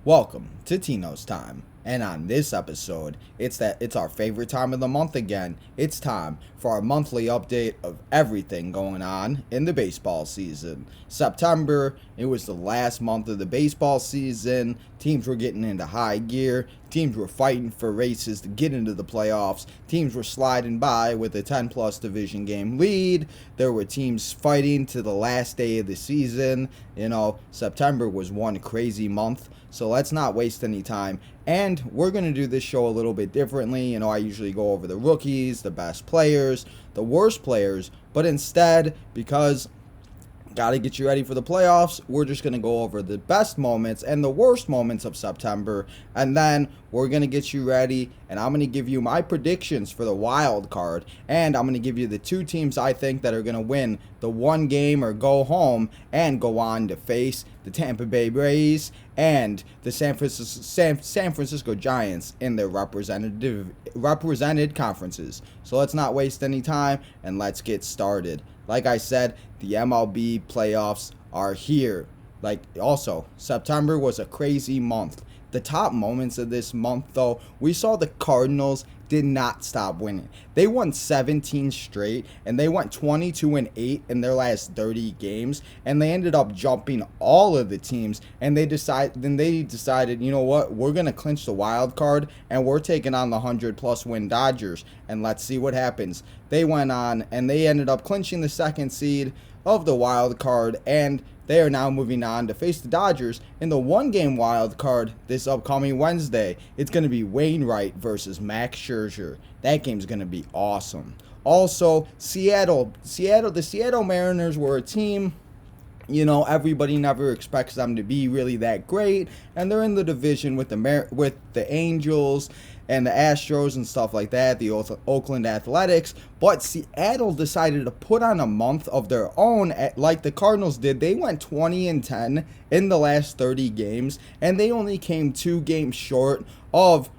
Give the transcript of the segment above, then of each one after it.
Welcome to Tino's Time. And on this episode, it's our favorite time of the month again. It's time for our monthly update of everything going on in the baseball season. September, it was the last month of the baseball season. Teams were getting into high gear. Teams were fighting for races to get into the playoffs. Teams were sliding by with a 10-plus division game lead. There were teams fighting to the last day of the season. September was one crazy month. So let's not waste any time. And we're going to do this show a little bit differently. I usually go over the rookies, the best players, the worst players. But instead, because got to get you ready for the playoffs, we're just going to go over the best moments and the worst moments of September. And then we're going to get you ready, and I'm going to give you my predictions for the wild card. And I'm going to give you the two teams I think that are going to win the one game or go home and go on to face the Tampa Bay Rays and the San Francisco Giants in their represented conferences. So let's not waste any time, and let's get started. Like I said, the MLB playoffs are here. Also, September was a crazy month. The top moments of this month, though, we saw the Cardinals did not stop winning. They won 17 straight, and they went 22-8 in their last 30 games, and they ended up jumping all of the teams, and they decided, you know what, we're going to clinch the wild card, and we're taking on the 100-plus win Dodgers, and let's see what happens. They went on, and they ended up clinching the second seed of the wild card, and they are now moving on to face the Dodgers in the one-game wild card this upcoming Wednesday. It's going to be Wainwright versus Max Scherzer. That game's going to be awesome. Also, the Seattle Mariners were a team, everybody never expects them to be really that great, and they're in the division with the Angels and the Astros and stuff like that, the Oakland Athletics. But Seattle decided to put on a month of their own, like the Cardinals did. They went 20-10 in the last 30 games, and they only came 2 games short of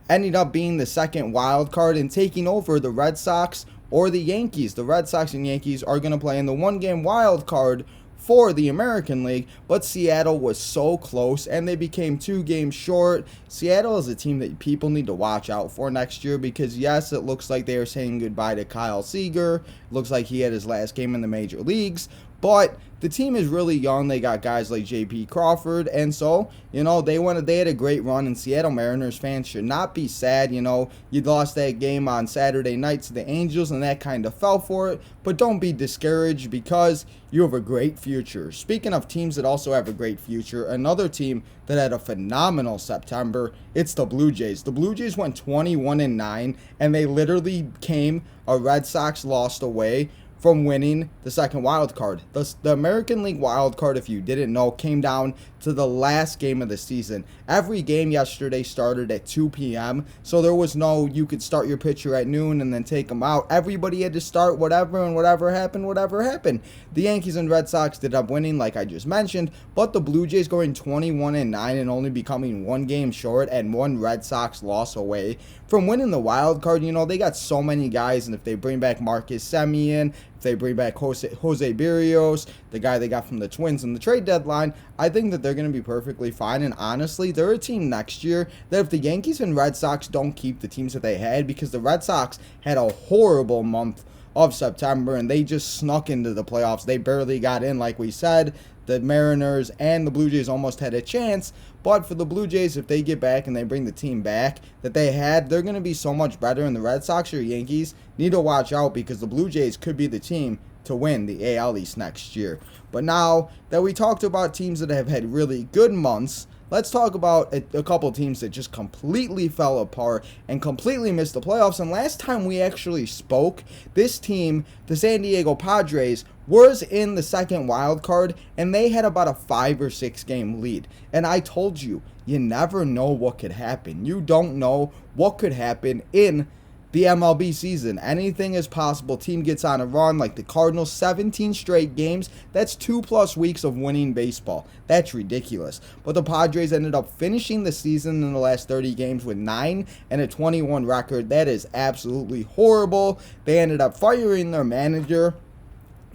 ending up being the second wild card and taking over the Red Sox or the Yankees. The Red Sox and Yankees are going to play in the one-game wild card for the American League, but Seattle was so close, and they became 2 games short. Seattle is a team that people need to watch out for next year because, yes, it looks like they are saying goodbye to Kyle Seager. It looks like he had his last game in the major leagues, but the team is really young. They got guys like J.P. Crawford, and so, they had a great run, and Seattle Mariners fans should not be sad. You lost that game on Saturday night to the Angels, and that kind of fell for it, but don't be discouraged because you have a great future. Speaking of teams that also have a great future, another team that had a phenomenal September, it's the Blue Jays. The Blue Jays went 21-9, and they literally came a Red Sox loss away from winning the second wild card. The American League wild card, if you didn't know, came down to the last game of the season. Every game yesterday started at 2 p.m., so there was no, you could start your pitcher at noon and then take them out. Everybody had to start whatever, and whatever happened. The Yankees and Red Sox ended up winning, like I just mentioned, but the Blue Jays going 21-9 and only becoming 1 game short and 1 Red Sox loss away from winning the wild card. They got so many guys, and if they bring back Marcus Semien, if they bring back Jose Berrios, the guy they got from the Twins in the trade deadline, I think that they're going to be perfectly fine. And honestly, they're a team next year that if the Yankees and Red Sox don't keep the teams that they had, because the Red Sox had a horrible month of September and they just snuck into the playoffs. They barely got in, like we said. The Mariners and the Blue Jays almost had a chance, but for the Blue Jays, if they get back and they bring the team back that they had, they're going to be so much better, and the Red Sox or Yankees need to watch out because the Blue Jays could be the team to win the AL East next year. But now that we talked about teams that have had really good months, let's talk about a couple teams that just completely fell apart and completely missed the playoffs. And last time we actually spoke, this team, the San Diego Padres, was in the second wild card, and they had about a 5 or 6 game lead. And I told you, you never know what could happen. You don't know what could happen in the MLB season. Anything is possible. Team gets on a run like the Cardinals, 17 straight games. That's 2+ weeks of winning baseball. That's ridiculous. But the Padres ended up finishing the season in the last 30 games with 9-21 record. That is absolutely horrible. They ended up firing their manager.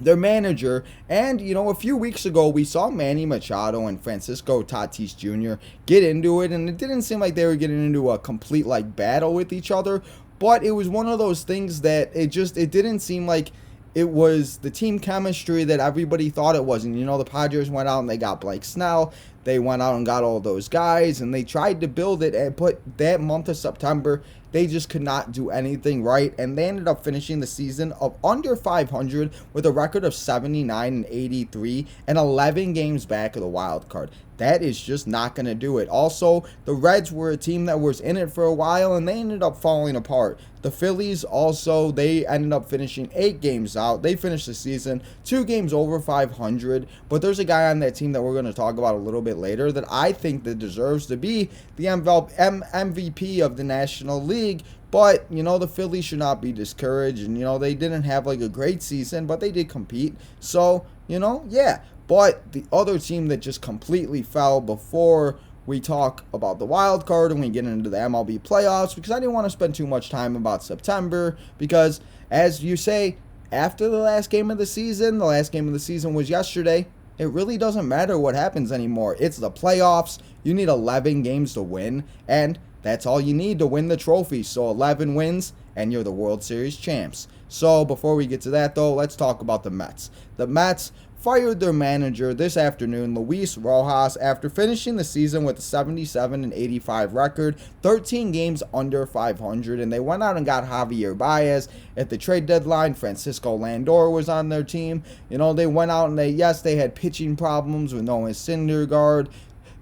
their manager. And, a few weeks ago, we saw Manny Machado and Francisco Tatis Jr. get into it, and it didn't seem like they were getting into a complete, battle with each other, but it was one of those things that it didn't seem like it was the team chemistry that everybody thought it was. And, the Padres went out and they got Blake Snell. They went out and got all those guys, and they tried to build it, but that month of September, they just could not do anything right, and they ended up finishing the season of under 500 with a record of 79 and 83 and 11 games back of the wild card. That is just not going to do it. Also, the Reds were a team that was in it for a while, and they ended up falling apart. The Phillies also, they ended up finishing 8 games out. They finished the season 2 games over 500, but there's a guy on that team that we're going to talk about a little bit later that I think that deserves to be the MVP of the National League. But, the Phillies should not be discouraged, and, they didn't have a great season, but they did compete. So, yeah. But the other team that just completely fell before we talk about the wild card and we get into the MLB playoffs, because I didn't want to spend too much time about September, because as you say, after the last game of the season was yesterday, it really doesn't matter what happens anymore. It's the playoffs. You need 11 games to win, and that's all you need to win the trophy. So 11 wins, and you're the World Series champs. So before we get to that, though, let's talk about the Mets. The Mets fired their manager this afternoon, Luis Rojas, after finishing the season with a 77 and 85 record, 13 games under 500, and they went out and got Javier Baez at the trade deadline. Francisco Lindor was on their team. They went out and they had pitching problems with Noah Syndergaard,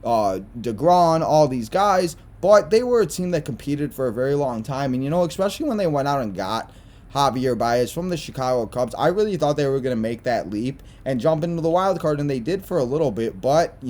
DeGrom, all these guys, but they were a team that competed for a very long time, and especially when they went out and got Javier Baez from the Chicago Cubs, I really thought they were going to make that leap and jump into the wild card, and they did for a little bit, but,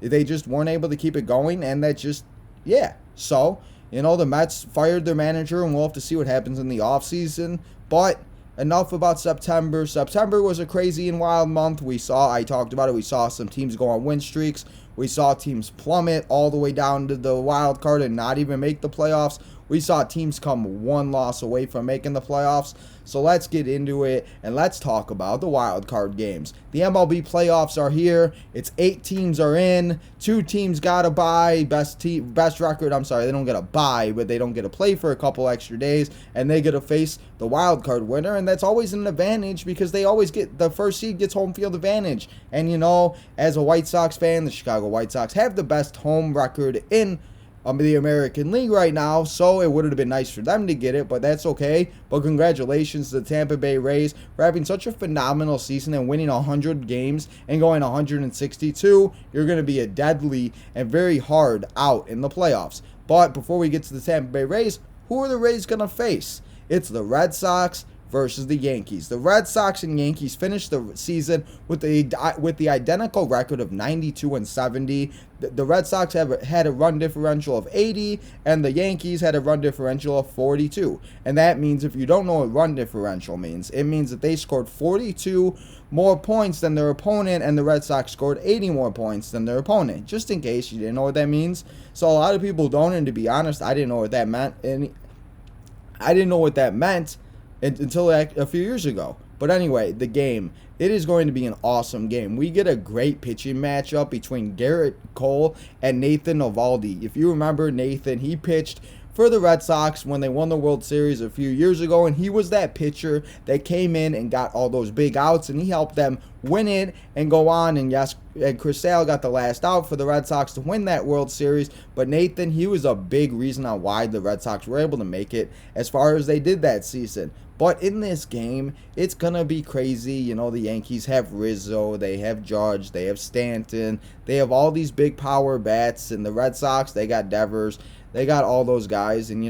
they just weren't able to keep it going, and that just, yeah. So, the Mets fired their manager, and we'll have to see what happens in the offseason, but enough about September. September was a crazy and wild month. I talked about it, we saw some teams go on win streaks. We saw teams plummet all the way down to the wild card and not even make the playoffs. We saw teams come one loss away from making the playoffs. So let's get into it, and let's talk about the wild card games. The MLB playoffs are here. It's 8 teams are in. 2 teams got a bye. Best record, they don't get a bye, but they don't get to play for a couple extra days, and they get to face the wild card winner, and that's always an advantage because they always get the first seed gets home field advantage. And as a White Sox fan, the Chicago White Sox have the best home record in the American League right now, so it would have been nice for them to get it, but that's okay. But congratulations to the Tampa Bay Rays for having such a phenomenal season and winning 100 games and going 162. You're going to be a deadly and very hard out in the playoffs. But before we get to the Tampa Bay Rays, who are the Rays going to face? It's the Red Sox versus the Yankees. The Red Sox and Yankees finished the season with the identical record of 92 and 70. The Red Sox had a run differential of 80, and the Yankees had a run differential of 42. And that means, if you don't know what run differential means, it means that they scored 42 more points than their opponent, and the Red Sox scored 80 more points than their opponent, just in case you didn't know what that means. So a lot of people don't, and to be honest, I didn't know what that meant. I didn't know what that meant until a few years ago. But anyway, the game. It is going to be an awesome game. We get a great pitching matchup between Garrett Cole and Nathan Eovaldi. If you remember Nathan, he pitched for the Red Sox when they won the World Series a few years ago, and he was that pitcher that came in and got all those big outs, and he helped them win it and go on. And yes, Chris Sale got the last out for the Red Sox to win that World Series, but Nathan, he was a big reason on why the Red Sox were able to make it as far as they did that season. But in this game, it's going to be crazy. The Yankees have Rizzo, they have Judge, they have Stanton, they have all these big power bats, and the Red Sox, they got Devers, they got all those guys, and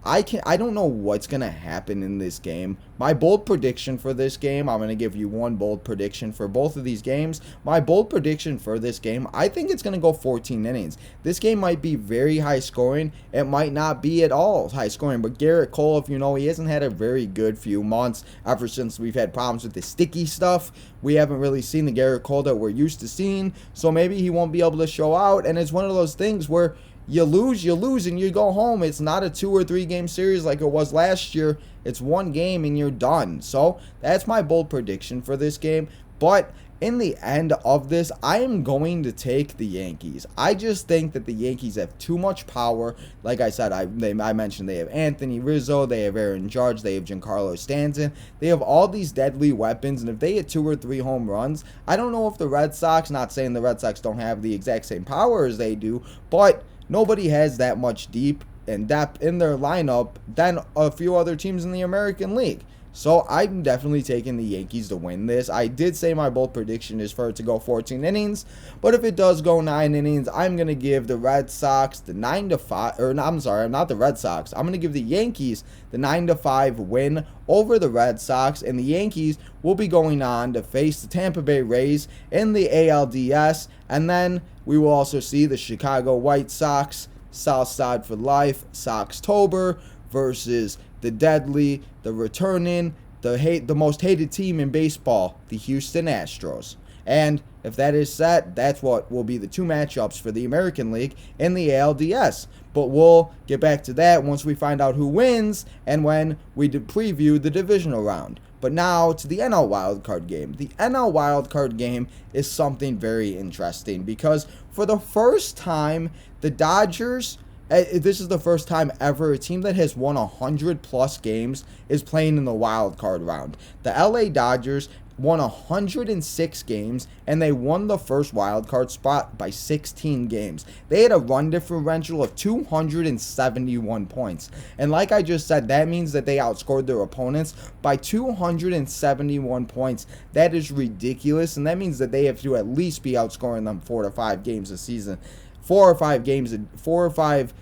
I don't know what's going to happen in this game. My bold prediction for this game, I'm going to give you one bold prediction for both of these games. My bold prediction for this game, I think it's going to go 14 innings. This game might be very high scoring. It might not be at all high scoring, but Garrett Cole, if he hasn't had a very good few months ever since we've had problems with the sticky stuff. We haven't really seen the Garrett Cole that we're used to seeing, so maybe he won't be able to show out, and it's one of those things where you lose, and you go home. It's not a 2 or 3 game series like it was last year. It's one game and you're done. So that's my bold prediction for this game. But in the end of this, I am going to take the Yankees. I just think that the Yankees have too much power. Like I said, I mentioned they have Anthony Rizzo, they have Aaron Judge, they have Giancarlo Stanton. They have all these deadly weapons, and if they hit 2 or 3 home runs, I don't know if the Red Sox, not saying the Red Sox don't have the exact same power as they do, but nobody has that much deep and depth in their lineup than a few other teams in the American League. So I'm definitely taking the Yankees to win this. I did say my bold prediction is for it to go 14 innings, but if it does go 9 innings, I'm going to give the Red Sox the 9-5, or I'm sorry, not the Red Sox. I'm going to give the Yankees the 9-5 win over the Red Sox, and the Yankees will be going on to face the Tampa Bay Rays in the ALDS, and then we will also see the Chicago White Sox, Southside for Life, Soxtober, versus the deadly, the returning, the most hated team in baseball, the Houston Astros. And if that is set, that's what will be the 2 matchups for the American League in the ALDS. But we'll get back to that once we find out who wins and when we preview the divisional round. But now to the NL wildcard game. The NL wildcard game is something very interesting because for the first time, the Dodgers, this is the first time ever a team that has won 100+ games is playing in the wild card round. The LA Dodgers won 106 games, and they won the first wild card spot by 16 games. They had a run differential of 271 points. And like I just said, that means that they outscored their opponents by 271 points. That is ridiculous, and that means that they have to at least be outscoring them 4 to 5 games a season. 4 or 5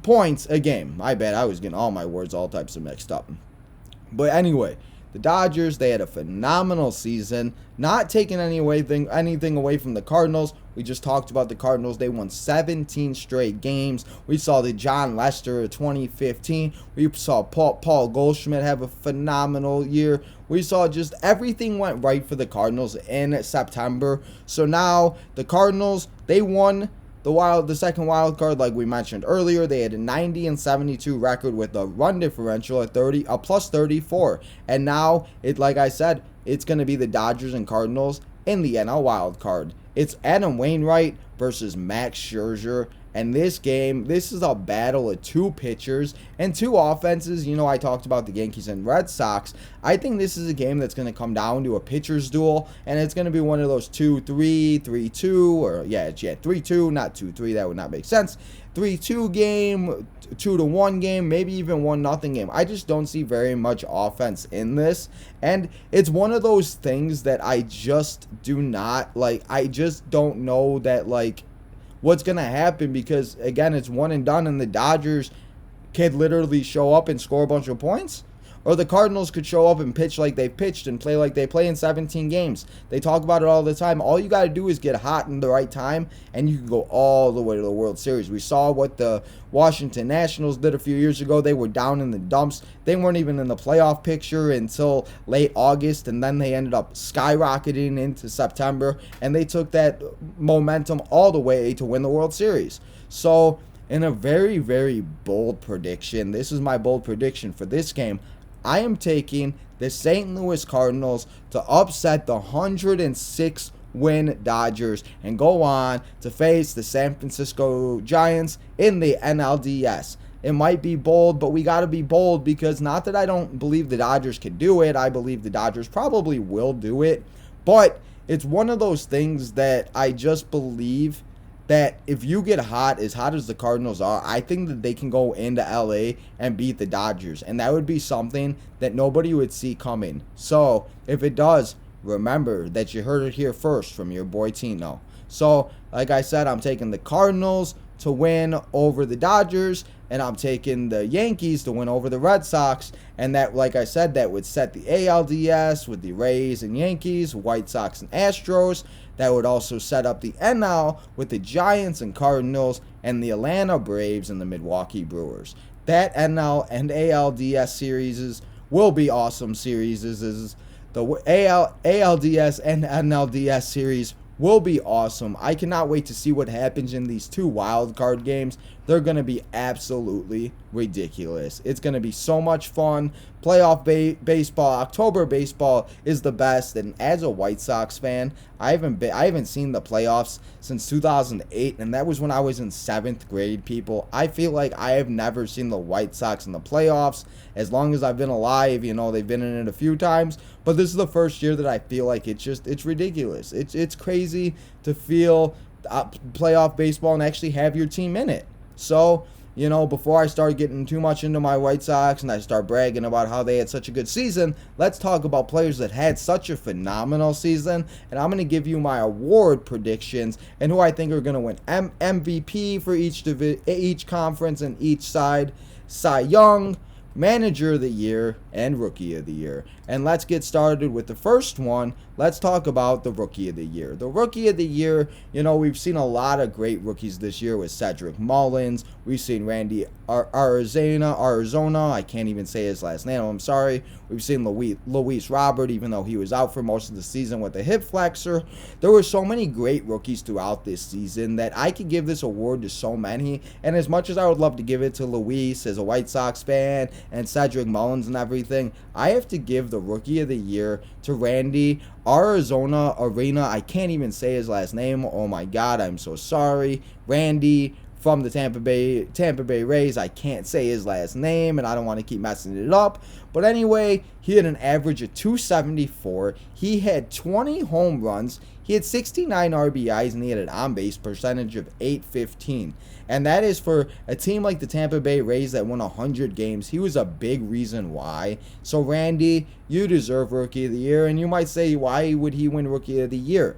points a game. I bet I was getting all my words all types of mixed up. But anyway, the Dodgers, they had a phenomenal season, not taking anything away from the Cardinals. We just talked about the Cardinals. They won 17 straight games. We saw the John Lester of 2015. We saw Paul Goldschmidt have a phenomenal year. We saw just everything went right for the Cardinals in September. So now the Cardinals, they won the second wild card, like we mentioned earlier. They had a 90-72 record with a run differential at plus 34. And now, like I said, it's going to be the Dodgers and Cardinals in the NL wild card. It's Adam Wainwright versus Max Scherzer. And this game, this is a battle of 2 pitchers and 2 offenses. You know, I talked about the Yankees and Red Sox. I think this is a game that's going to come down to a pitcher's duel. And it's going to be one of those 2-3, 3-2, or 3-2, not 2-3. That would not make sense. 3-2 game, 2-1 game, maybe even 1-0 game. I just don't see very much offense in this. And it's one of those things that I just do not, I just don't know that, what's going to happen, because again, it's one and done, and the Dodgers could literally show up and score a bunch of points, or the Cardinals could show up and pitch like they pitched and play like they play in 17 games. They talk about it all the time. All you got to do is get hot in the right time, and you can go all the way to the World Series. We saw what the Washington Nationals did a few years ago. They were down in the dumps. They weren't even in the playoff picture until late August, and then they ended up skyrocketing into September, and they took that momentum all the way to win the World Series. So, in a very, very bold prediction, this is my bold prediction for this game, I am taking the St. Louis Cardinals to upset the 106-win Dodgers and go on to face the San Francisco Giants in the NLDS. It might be bold, but we got to be bold, because not that I don't believe the Dodgers can do it. I believe the Dodgers probably will do it. But it's one of those things that I just believe that if you get hot as the Cardinals are, I think that they can go into LA and beat the Dodgers. And that would be something that nobody would see coming. So, if it does, remember that you heard it here first from your boy Tino. So, like I said, I'm taking the Cardinals to win over the Dodgers, and I'm taking the Yankees to win over the Red Sox. And that, like I said, that would set the ALDS with the Rays and Yankees, White Sox and Astros. That would also set up the NL with the Giants and Cardinals, and the Atlanta Braves and the Milwaukee Brewers. That NL and ALDS series will be awesome series. The ALDS and NLDS series will be awesome. I cannot wait to see what happens in these 2 wild card games. They're going to be absolutely ridiculous. It's going to be so much fun. Playoff baseball, October baseball is the best. And as a White Sox fan, I haven't seen the playoffs since 2008, and that was when I was in 7th grade, people. I feel like I have never seen the White Sox in the playoffs as long as I've been alive. They've been in it a few times, but this is the first year that I feel like it's ridiculous. It's crazy to feel playoff baseball and actually have your team in it. So, before I start getting too much into my White Sox and I start bragging about how they had such a good season, let's talk about players that had such a phenomenal season. And I'm going to give you my award predictions and who I think are going to win MVP for each conference and each side, Cy Young, Manager of the Year, and Rookie of the Year. And let's get started with the first one. Let's talk about the Rookie of the Year. The Rookie of the Year, we've seen a lot of great rookies this year with Cedric Mullins. We've seen Randy Arizona. I can't even say his last name. I'm sorry. We've seen Luis Robert, even though he was out for most of the season with a hip flexor. There were so many great rookies throughout this season that I could give this award to so many. And as much as I would love to give it to Luis as a White Sox fan and Cedric Mullins and everything, I have to give the Rookie of the Year to Randy Arena. I can't even say his last name. Oh my God, I'm so sorry. Randy from the Tampa Bay Rays. I can't say his last name, and I don't want to keep messing it up. But anyway, he had an average of 274. He had 20 home runs. He had 69 RBIs, and he had an on-base percentage of .815. And that is for a team like the Tampa Bay Rays that won 100 games. He was a big reason why. So, Randy, you deserve Rookie of the Year. And you might say, why would he win Rookie of the Year?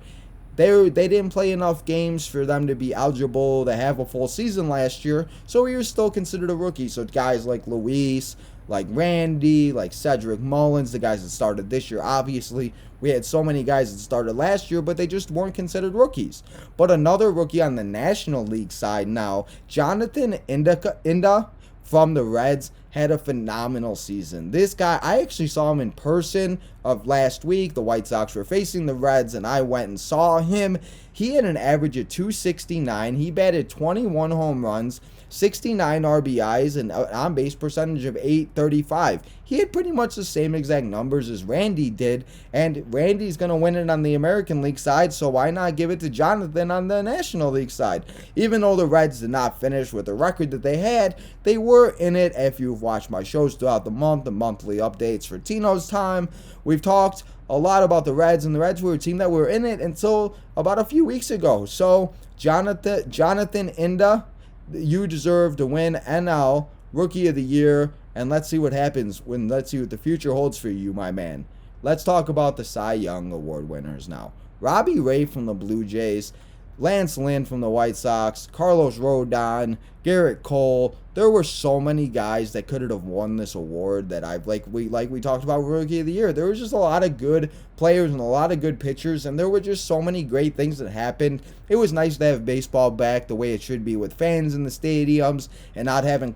They didn't play enough games for them to be eligible to have a full season last year, so he was still considered a rookie. So guys like Luis, like Randy, like Cedric Mullins, the guys that started this year, obviously, we had so many guys that started last year, but they just weren't considered rookies. But another rookie on the National League side now, Jonathan India from the Reds, had a phenomenal season. This guy, I actually saw him in person of last week. The White Sox were facing the Reds, and I went and saw him. He had an average of 269. He batted 21 home runs, 69 RBIs, and an on-base percentage of .835. He had pretty much the same exact numbers as Randy did, and Randy's going to win it on the American League side, so why not give it to Jonathan on the National League side? Even though the Reds did not finish with the record that they had, they were in it. If you've watched my shows throughout the month, the monthly updates for Tino's time, we've talked a lot about the Reds, and the Reds were a team that were in it until about a few weeks ago. So, Jonathan India, you deserve to win NL Rookie of the Year, and let's see what happens let's see what the future holds for you, my man. Let's talk about the Cy Young Award winners now. Robbie Ray from the Blue Jays, Lance Lynn from the White Sox, Carlos Rodon, Garrett Cole. There were so many guys that could have won this award that we talked about Rookie of the Year. There was just a lot of good players and a lot of good pitchers, and there were just so many great things that happened. It was nice to have baseball back the way it should be, with fans in the stadiums and not having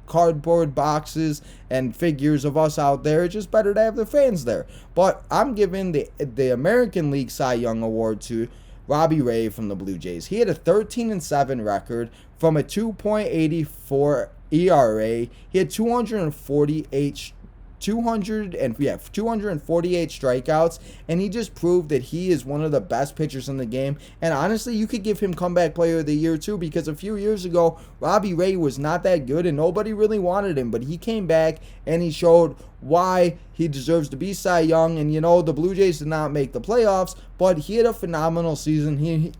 cardboard boxes and figures of us out there. It's just better to have the fans there. But I'm giving the American League Cy Young Award to Robbie Ray from the Blue Jays. He had a 13-7 record from a 2.84 ERA. He had 248 strikeouts, and he just proved that he is one of the best pitchers in the game. And honestly, you could give him Comeback Player of the Year too, because a few years ago, Robbie Ray was not that good and nobody really wanted him, but he came back and he showed why he deserves to be Cy Young. And the Blue Jays did not make the playoffs, but he had a phenomenal season. He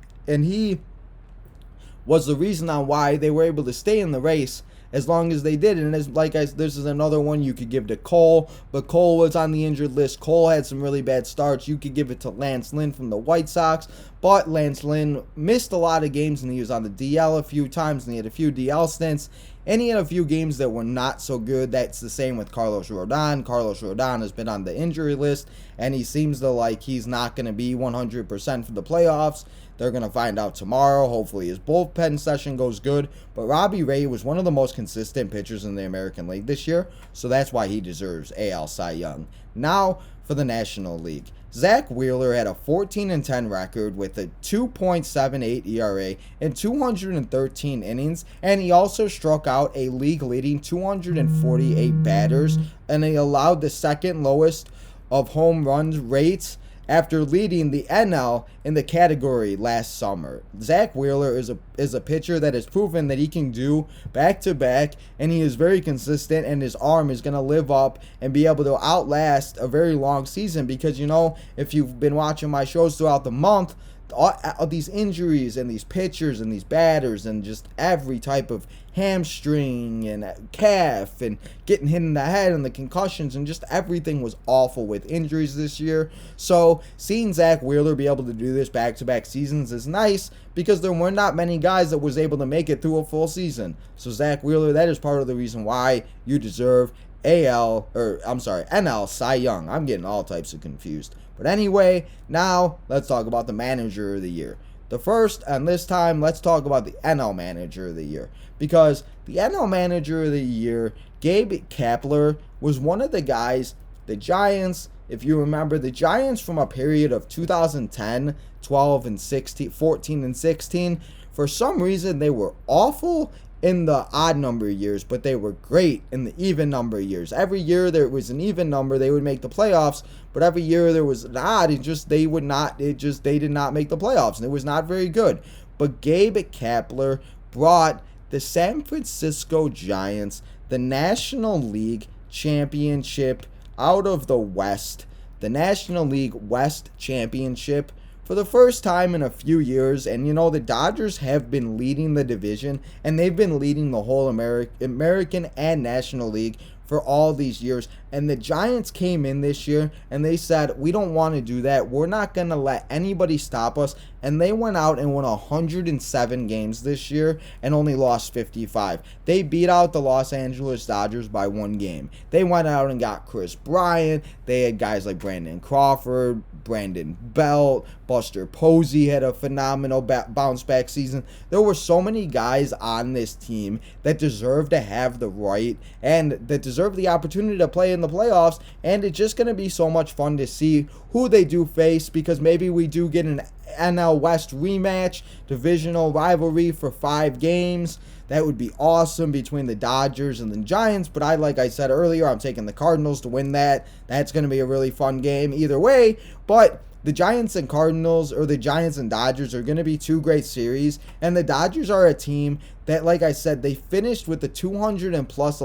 was the reason on why they were able to stay in the race as long as they did. And this is another one you could give to Cole, but Cole was on the injured list. Cole had some really bad starts. You could give it to Lance Lynn from the White Sox, but Lance Lynn missed a lot of games, and he was on the DL a few times, and he had a few DL stints, and he had a few games that were not so good. That's the same with Carlos Rodon. Carlos Rodon has been on the injury list, and he seems to he's not going to be 100% for the playoffs. They're going to find out tomorrow. Hopefully his bullpen session goes good. But Robbie Ray was one of the most consistent pitchers in the American League this year, so that's why he deserves AL Cy Young. Now, for the National League. Zach Wheeler had a 14-10 record with a 2.78 ERA in 213 innings, and he also struck out a league-leading 248 batters, and he allowed the second lowest of home run rates after leading the NL in the category last summer. Zach Wheeler is a pitcher that has proven that he can do back-to-back, and he is very consistent, and his arm is going to live up and be able to outlast a very long season because, if you've been watching my shows throughout the month, all these injuries and these pitchers and these batters and just every type of hamstring and calf and getting hit in the head and the concussions and just everything was awful with injuries this year. So seeing Zach Wheeler be able to do this back-to-back seasons is nice because there were not many guys that was able to make it through a full season. So Zach Wheeler, that is part of the reason why you deserve NL Cy Young. I'm getting all types of confused. But anyway, now let's talk about the Manager of the Year. The first, and this time, let's talk about the NL Manager of the Year. Because the NL Manager of the Year, Gabe Kapler, was one of the guys, the Giants, if you remember, the Giants from a period of 2010, 12, and 16, 14, and 16, for some reason they were awful in the odd number years, but they were great in the even number years. Every year there was an even number, they would make the playoffs, but every year there was an odd, they did not make the playoffs, and it was not very good. But Gabe Kapler brought the San Francisco Giants the National League Championship out of the West, the National League West Championship, for the first time in a few years. And the Dodgers have been leading the division, and they've been leading the whole American and National League for all these years. And the Giants came in this year and they said, we don't want to do that. We're not going to let anybody stop us. And they went out and won 107 games this year and only lost 55. They beat out the Los Angeles Dodgers by 1 game. They went out and got Chris Bryant. They had guys like Brandon Crawford, Brandon Belt, Buster Posey had a phenomenal bounce back season. There were so many guys on this team that deserve to have the right and that deserve the opportunity to play in the playoffs, and it's just going to be so much fun to see who they do face, because maybe we do get an NL West rematch, divisional rivalry for 5 games. That would be awesome between the Dodgers and the Giants, but like I said earlier, I'm taking the Cardinals to win that. That's going to be a really fun game either way, but the Giants and Cardinals, or the Giants and Dodgers, are going to be 2 great series, and the Dodgers are a team that, like I said, they finished with the 200 and plus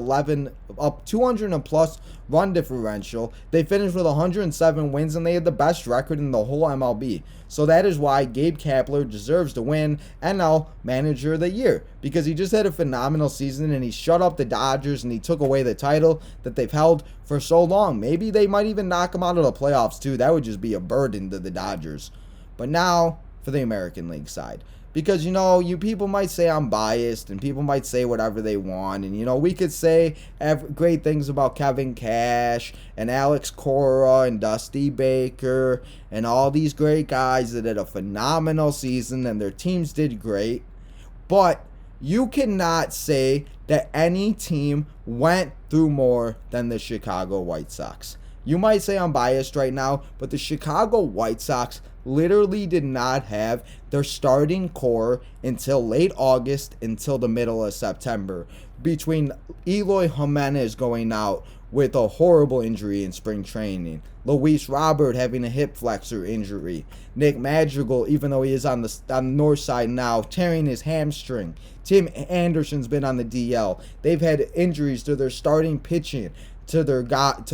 run differential. They finished with 107 wins, and they had the best record in the whole MLB. So that is why Gabe Kapler deserves to win NL Manager of the Year, because he just had a phenomenal season, and he shut up the Dodgers, and he took away the title that they've held for so long. Maybe they might even knock him out of the playoffs too. That would just be a burden to the Dodgers. But now for the American League side. Because, you people might say I'm biased, and people might say whatever they want. And, we could say great things about Kevin Cash and Alex Cora and Dusty Baker and all these great guys that had a phenomenal season and their teams did great. But you cannot say that any team went through more than the Chicago White Sox. You might say I'm biased right now, but the Chicago White Sox literally did not have their starting core until late August, until the middle of September, between Eloy Jimenez going out with a horrible injury in spring training, Luis Robert having a hip flexor injury, Nick Madrigal, even though he is on the north side now, tearing his hamstring, Tim Anderson's been on the DL. They've had injuries to their starting pitching, to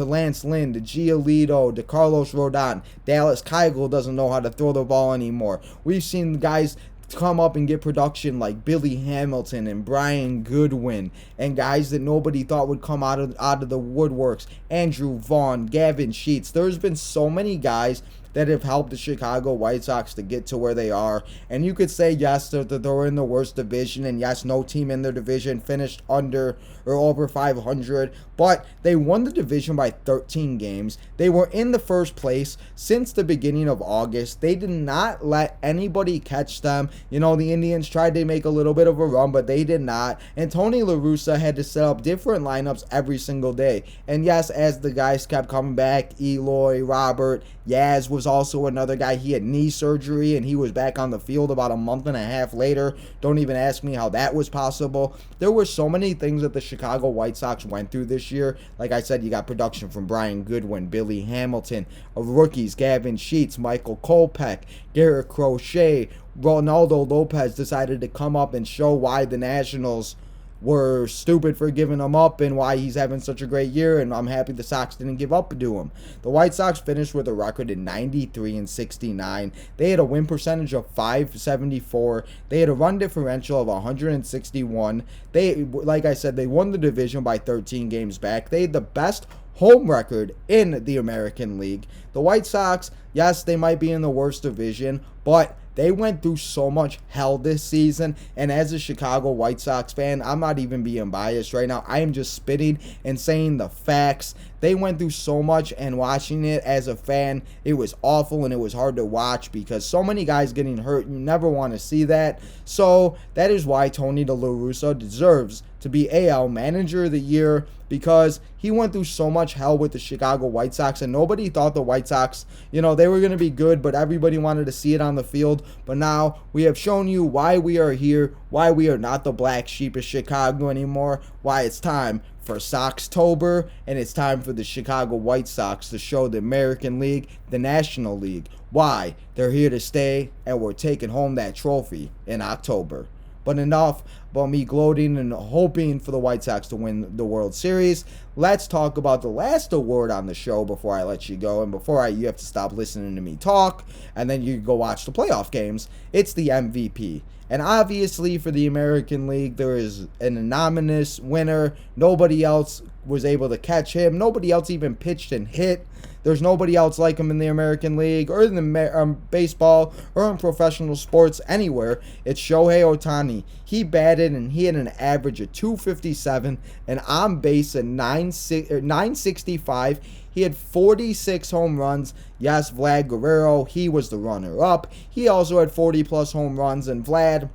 Lance Lynn, to Giolito, to Carlos Rodon. Dallas Keuchel doesn't know how to throw the ball anymore. We've seen guys come up and get production like Billy Hamilton and Brian Goodwin, and guys that nobody thought would come out of the woodworks. Andrew Vaughn, Gavin Sheets. There's been so many guys that have helped the Chicago White Sox to get to where they are. And you could say, yes, that they're in the worst division, and yes, no team in their division finished under or over 500, but they won the division by 13 games. They were in the first place since the beginning of August. They did not let anybody catch them. You know, the Indians tried to make a little bit of a run, but they did not. And Tony La Russa had to set up different lineups every single day. And yes, as the guys kept coming back, Eloy, Robert, Yaz was also another guy. He had knee surgery, and he was back on the field about a month and a half later. Don't even ask me how that was possible. There were so many things that the Chicago White Sox went through this year. Like I said, you got production from Brian Goodwin, Billy Hamilton, rookies, Gavin Sheets, Michael Kopech, Garrett Crochet. Ronaldo Lopez decided to come up and show why the Nationals were stupid for giving him up and why he's having such a great year, and I'm happy the Sox didn't give up to him. The White Sox finished with a record of 93-69. They had a win percentage of .574. They had a run differential of 161. They, like I said, they won the division by 13 games back. They had the best home record in the American League. The White Sox, yes, they might be in the worst division, but they went through so much hell this season, and as a Chicago White Sox fan, I'm not even being biased right now. I am just spitting and saying the facts. They went through so much, and watching it as a fan, it was awful and it was hard to watch because so many guys getting hurt. You never want to see that. So that is why Tony La Russa deserves to be AL Manager of the Year, because he went through so much hell with the Chicago White Sox, and nobody thought the White Sox, you know, they were going to be good, but everybody wanted to see it on the field. But now we have shown you why we are here, why we are not the black sheep of Chicago anymore, why it's time for Soxtober, and it's time for the Chicago White Sox to show the American League, the National League, why they're here to stay, and we're taking home that trophy in October. But enough about me gloating and hoping for the White Sox to win the World Series. Let's talk about the last award on the show before I let you go, and you have to stop listening to me talk, and then you go watch the playoff games. It's the MVP. And obviously for the American League, there is an anonymous winner. Nobody else was able to catch him. Nobody else even pitched and hit. There's nobody else like him in the American League or in the baseball or in professional sports anywhere. It's Shohei Ohtani. He batted and he had an average of 257, and on base at 965. He had 46 home runs. Yes, Vlad Guerrero, he was the runner-up. He also had 40-plus home runs, and Vlad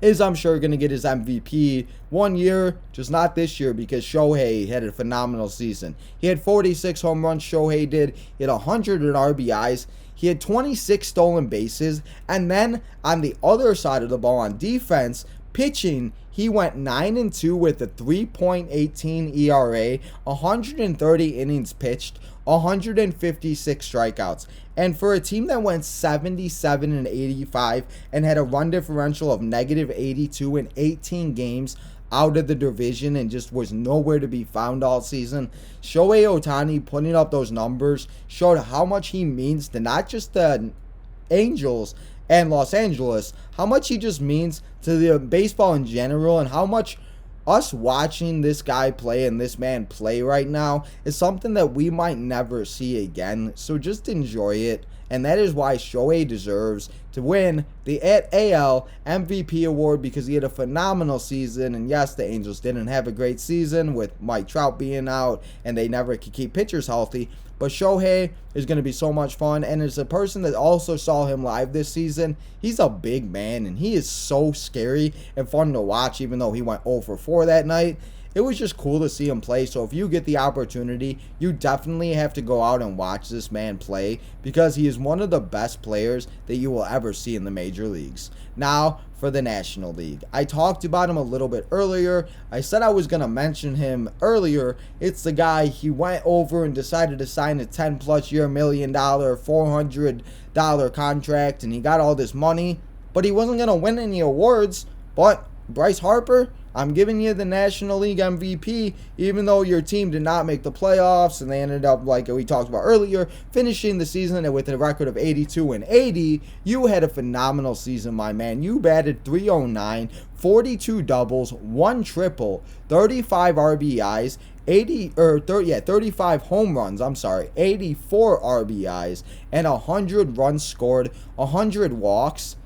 is, I'm sure, going to get his MVP one year, just not this year, because Shohei had a phenomenal season. He had 46 home runs, Shohei did. He had 100 RBIs. He had 26 stolen bases. And then on the other side of the ball on defense, pitching, he went 9-2 with a 3.18 ERA, 130 innings pitched, 156 strikeouts. And for a team that went 77-85 and had a run differential of -82 in 18 games out of the division and just was nowhere to be found all season, Shohei Ohtani putting up those numbers showed how much he means to not just the Angels and Los Angeles, how much he just means to the baseball in general, and how much us watching this guy play and this man play right now is something that we might never see again. So just enjoy it. And that is why Shohei deserves to win the AL MVP award, because he had a phenomenal season. And yes, the Angels didn't have a great season with Mike Trout being out, and they never could keep pitchers healthy. But Shohei is going to be so much fun. And as a person that also saw him live this season, he's a big man, and he is so scary and fun to watch, even though he went 0 for 4 that night. It was just cool to see him play. So if you get the opportunity, you definitely have to go out and watch this man play, because he is one of the best players that you will ever see in the major leagues. Now for the National League. I talked about him a little bit earlier. I said I was going to mention him earlier. It's the guy, he went over and decided to sign a 10-plus year, $1 million, $400 contract, and he got all this money, but he wasn't going to win any awards. But Bryce Harper, I'm giving you the National League MVP, even though your team did not make the playoffs, and they ended up, like we talked about earlier, finishing the season with a record of 82-80. You had a phenomenal season, my man. You batted .309, 42 doubles, 1 triple, 35 RBIs, 35 home runs, 84 RBIs, and 100 runs scored, 100 walks.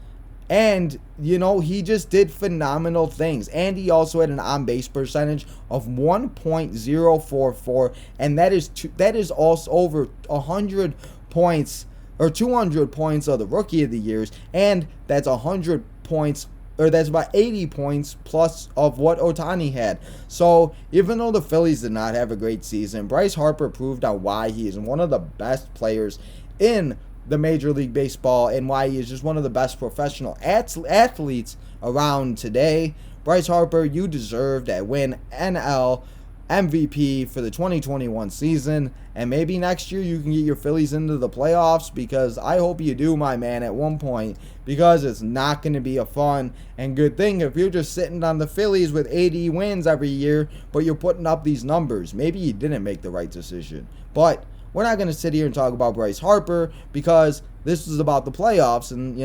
And, he just did phenomenal things. And he also had an on-base percentage of 1.044. And that is also over 100 points, or 200 points of the Rookie of the Years. And that's 100 points, or that's about 80 points plus of what Ohtani had. So, even though the Phillies did not have a great season, Bryce Harper proved on why he is one of the best players in the Major League Baseball and why he is just one of the best professional athletes around today. Bryce Harper, you deserve that win NL MVP for the 2021 season, and maybe next year you can get your Phillies into the playoffs, because I hope you do, my man, at one point, because it's not going to be a fun and good thing if you're just sitting on the Phillies with 80 wins every year, but you're putting up these numbers. Maybe you didn't make the right decision, but we're not going to sit here and talk about Bryce Harper, because this is about the playoffs, and,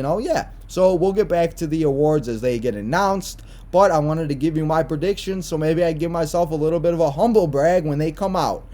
So we'll get back to the awards as they get announced, but I wanted to give you my predictions, so maybe I give myself a little bit of a humble brag when they come out.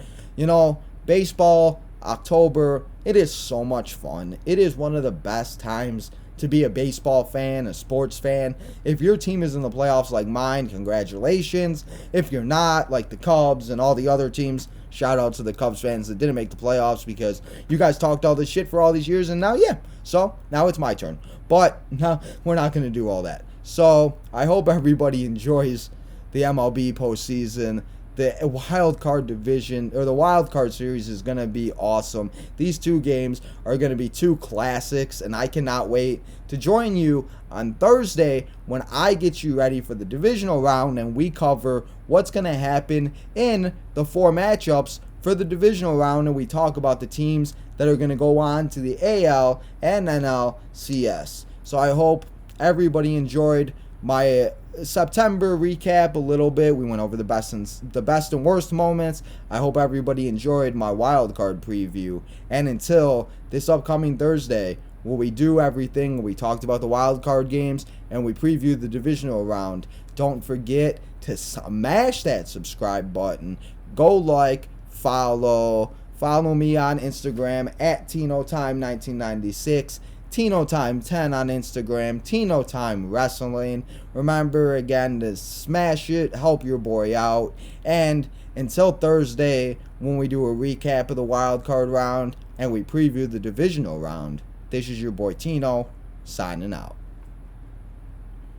Baseball, October, it is so much fun. It is one of the best times to be a baseball fan, a sports fan. If your team is in the playoffs like mine, congratulations. If you're not, like the Cubs and all the other teams, shout out to the Cubs fans that didn't make the playoffs, because you guys talked all this shit for all these years, and now it's my turn. But no, we're not going to do all that. So I hope everybody enjoys the MLB postseason. The wild card division, or the wild card series, is going to be awesome. These two games are going to be two classics, and I cannot wait to join you on Thursday when I get you ready for the divisional round and we cover what's going to happen in the 4 matchups for the divisional round, and we talk about the teams that are going to go on to the AL and NLCS. So I hope everybody enjoyed my September recap a little bit. We went over the best and worst moments. I hope everybody enjoyed my wild card preview. And until this upcoming Thursday, where we do everything, we talked about the wild card games and we previewed the divisional round, don't forget to smash that subscribe button. Go like, follow me on Instagram at TinoTime1996. TinoTime10 on Instagram, TinoTime Wrestling. Remember, again, to smash it, help your boy out. And until Thursday, when we do a recap of the wild card round and we preview the divisional round, this is your boy Tino, signing out.